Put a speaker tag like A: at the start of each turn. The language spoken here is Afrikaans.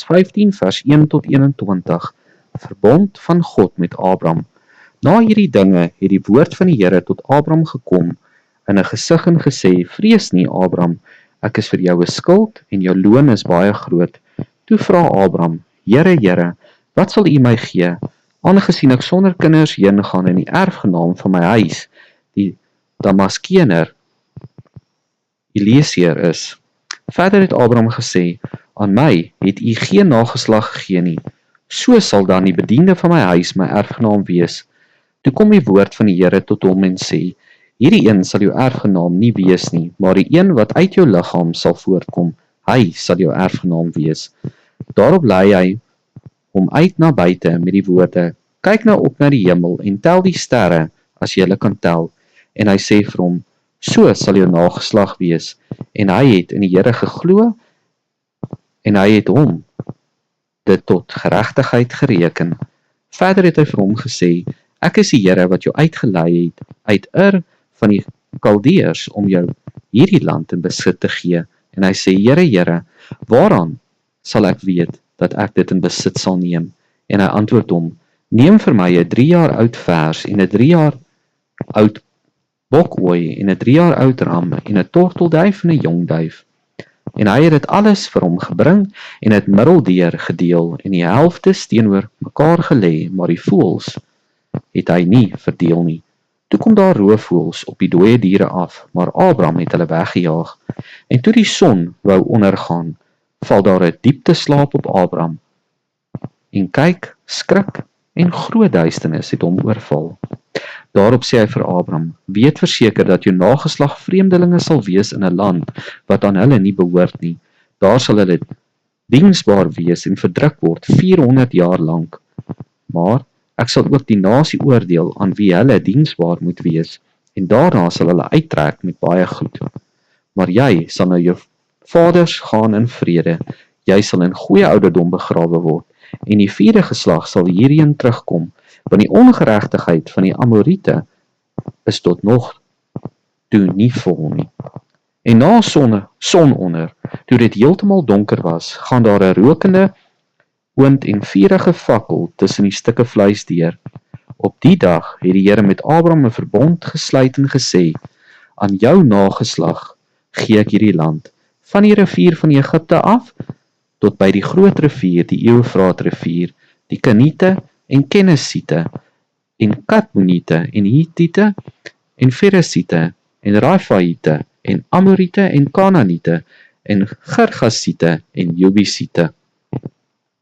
A: 15 vers 1 tot 21, verbond van God met Abram. Na hierdie dinge het die woord van die Here tot Abram gekom in 'n gesig en gesê, vrees nie Abram, ek is vir jou 'n skild en jou loon is baie groot. Toe vra Abram, Here, wat sal u my gee, aangesien ek sonder kinders heen gaan en die erfgenaam van my huis, die Damaskener, Eliezer is. Verder het Abram gesê, aan my het u geen nageslag gegee nie, so sal dan die bediende van my huis my erfgenaam wees. Toe kom die woord van die Here tot hom en sê, hierdie een sal jou erfgenaam nie wees nie, maar die een wat uit jou liggaam sal voortkom, hy sal jou erfgenaam wees. Daarop lei hy hom uit na buite met die woorde, kyk nou op na die hemel en tel die sterre, as jy hulle kan tel. En hy sê vir hom, so sal jou nageslag wees. En hy het in die Here geglo, en hy het hom dit tot geregtigheid gereken. Verder het hy vir hom gesê, ek is die Here wat jou uitgelei het uit Ur van die Kaldeërs om jou hierdie land in besit te gee. En hy sê, Here, waaraan sal ek weet dat ek dit in besit sal neem? En hy antwoord hom, neem vir my 'n 3 jaar oud vers en 'n 3 jaar oud bokooi en 'n 3 jaar oud ram en 'n tortelduif en 'n jong duif. En hy het dit alles vir hom gebring en het middeldeur gedeel en die helftes teenoor mekaar gelê, maar die voëls het hy nie verdeel nie. Toe kom daar roofvoëls op die dooie diere af, maar Abram het hulle weggejaag. En toe die son wou ondergaan, val daar 'n diepte slaap op Abram. En kyk, skrik en groot duisternis het hom oorval. Daarop sê hy vir Abram, weet verseker dat jou nageslag vreemdelinge sal wees in 'n land wat aan hulle nie behoort nie. Daar sal hulle diensbaar wees en verdruk word 400 jaar lank. Maar ek sal ook die nasie oordeel aan wie hulle diensbaar moet wees, en daarna sal hulle uittrek met baie goed. Maar jy sal na jou vaders gaan in vrede, jy sal in goeie ouderdom begrawe word, en die 4de geslag sal hierheen terugkom, want die ongeregtigheid van die Amorite is tot nog toe nie vol nie. En na sononder, toe dit heeltemal donker was, gaan daar 'n rokende oond en vurige fakkel tussen die stukke vleis deur. Op die dag het die Here met Abram 'n verbond gesluit en gesê, aan jou nageslag gee ek hierdie land, van die rivier van Egipte af, tot by die groot rivier, die Eufraat rivier, die Keniete en Kenesiete, en Kadmoniete en Hittite en Feresiete en Rafaite en Amorite en Kanaaniete en Girgasiete en Jebusite.